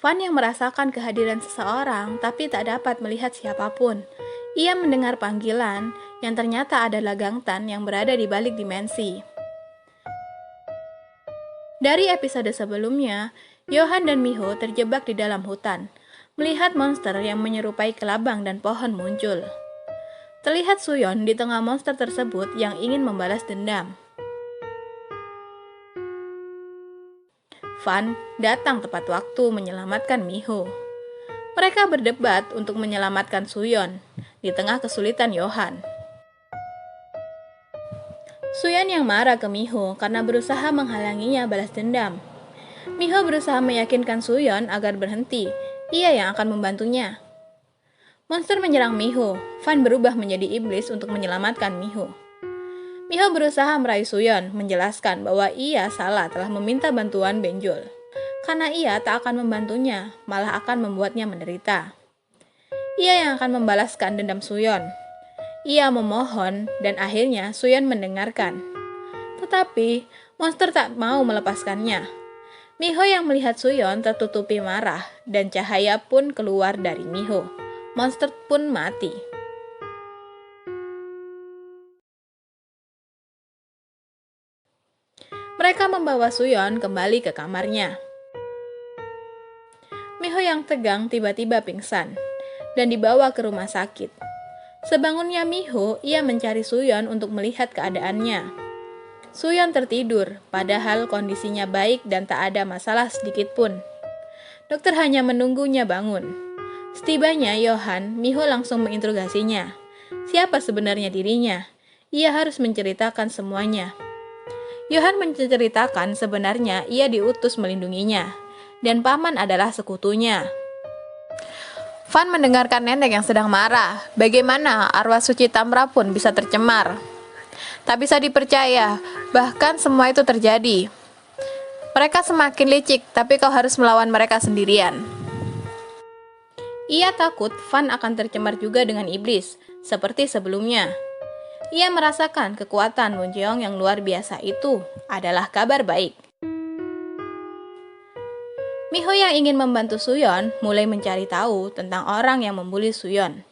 Fan yang merasakan kehadiran seseorang tapi tak dapat melihat siapapun. Ia mendengar panggilan yang ternyata adalah Gangtan yang berada di balik dimensi. Dari episode sebelumnya, Johan dan Miho terjebak di dalam hutan, melihat monster yang menyerupai kelabang dan pohon muncul. Terlihat Suyon di tengah monster tersebut yang ingin membalas dendam. Fan datang tepat waktu menyelamatkan Miho. Mereka berdebat untuk menyelamatkan Suyon di tengah kesulitan Johan. Suyon yang marah ke Miho karena berusaha menghalanginya balas dendam. Miho berusaha meyakinkan Suyon agar berhenti, ia yang akan membantunya. Monster menyerang Miho, Fan berubah menjadi iblis untuk menyelamatkan Miho. Miho berusaha meraih Suyon, menjelaskan bahwa ia salah telah meminta bantuan Benjol. Karena ia tak akan membantunya, malah akan membuatnya menderita. Ia yang akan membalaskan dendam Suyon. Ia memohon dan akhirnya Suyon mendengarkan. Tetapi monster tak mau melepaskannya. Miho yang melihat Suyon tertutupi marah dan cahaya pun keluar dari Miho. Monster pun mati. Mereka membawa Suyon kembali ke kamarnya. Miho yang tegang tiba-tiba pingsan dan dibawa ke rumah sakit. Sebangunnya Miho, ia mencari Suyon untuk melihat keadaannya. Suyon tertidur, padahal kondisinya baik dan tak ada masalah sedikit pun. Dokter hanya menunggunya bangun. Setibanya Johan, Miho langsung menginterogasinya. Siapa sebenarnya dirinya? Ia harus menceritakan semuanya. Johan menceritakan sebenarnya ia diutus melindunginya, dan paman adalah sekutunya. Fan mendengarkan nenek yang sedang marah. Bagaimana arwah suci Tamra pun bisa tercemar? Tak bisa dipercaya, bahkan semua itu terjadi. Mereka semakin licik, tapi kau harus melawan mereka sendirian. Ia takut Fan akan tercemar juga dengan iblis, seperti sebelumnya. Ia merasakan kekuatan Munjeong yang luar biasa itu adalah kabar baik. Miho yang ingin membantu Suyon mulai mencari tahu tentang orang yang membuli Suyon,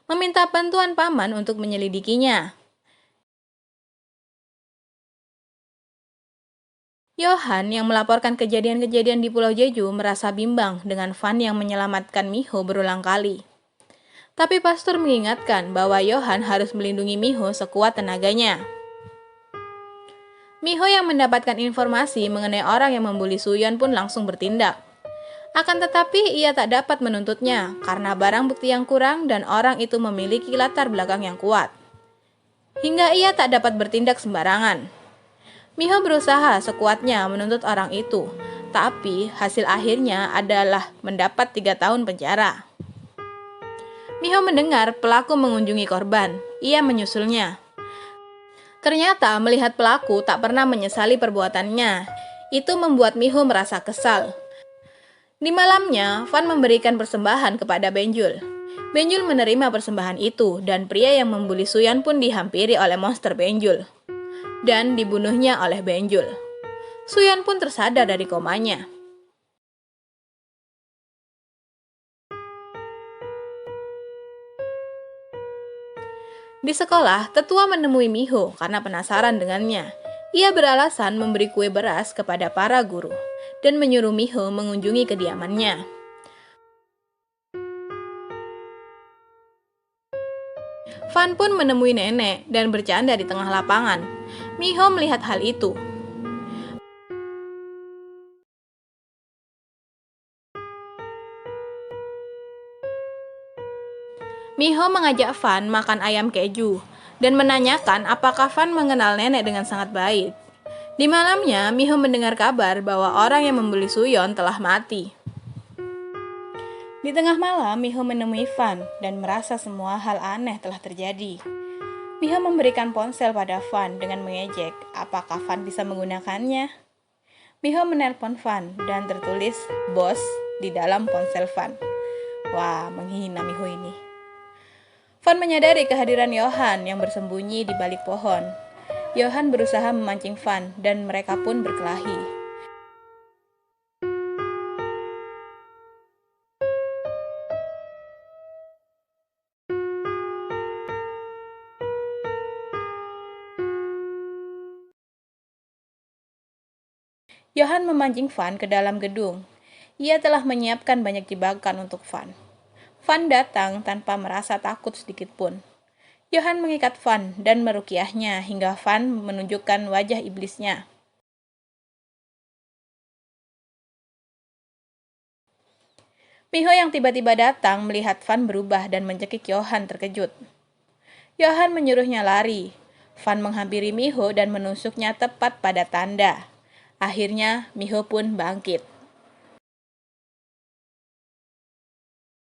meminta bantuan paman untuk menyelidikinya. Johan yang melaporkan kejadian-kejadian di Pulau Jeju merasa bimbang dengan Fan yang menyelamatkan Miho berulang kali. Tapi pastor mengingatkan bahwa Johan harus melindungi Miho sekuat tenaganya. Miho yang mendapatkan informasi mengenai orang yang membuli Suyon pun langsung bertindak. Akan tetapi ia tak dapat menuntutnya karena barang bukti yang kurang dan orang itu memiliki latar belakang yang kuat. Hingga ia tak dapat bertindak sembarangan. Miho berusaha sekuatnya menuntut orang itu, tapi hasil akhirnya adalah mendapat 3 tahun penjara. Miho mendengar pelaku mengunjungi korban, ia menyusulnya. Ternyata melihat pelaku tak pernah menyesali perbuatannya, itu membuat Miho merasa kesal. Di malamnya, Fan memberikan persembahan kepada Benjul. Benjul menerima persembahan itu dan pria yang membuli Suyon pun dihampiri oleh monster Benjul dan dibunuhnya oleh Benjul. Suyon pun tersadar dari komanya. Di sekolah, tetua menemui Miho karena penasaran dengannya. Ia beralasan memberi kue beras kepada para guru dan menyuruh Miho mengunjungi kediamannya. Fan pun menemui nenek dan bercanda di tengah lapangan. Miho melihat hal itu. Miho mengajak Fan makan ayam keju dan menanyakan apakah Fan mengenal nenek dengan sangat baik. Di malamnya, Miho mendengar kabar bahwa orang yang membuli Suyon telah mati. Di tengah malam, Miho menemui Fan dan merasa semua hal aneh telah terjadi. Miho memberikan ponsel pada Fan dengan mengejek apakah Fan bisa menggunakannya. Miho menelpon Fan dan tertulis "Bos" di dalam ponsel Fan. Wah, menghina Miho ini. Fan menyadari kehadiran Johan yang bersembunyi di balik pohon. Johan berusaha memancing Fan dan mereka pun berkelahi. Johan memancing Van ke dalam gedung. Ia telah menyiapkan banyak jebakan untuk Van. Van datang tanpa merasa takut sedikit pun. Johan mengikat Van dan merukiahnya hingga Van menunjukkan wajah iblisnya. Miho yang tiba-tiba datang melihat Van berubah dan mencekik Johan terkejut. Johan menyuruhnya lari. Van menghampiri Miho dan menusuknya tepat pada tanda. Akhirnya Miho pun bangkit.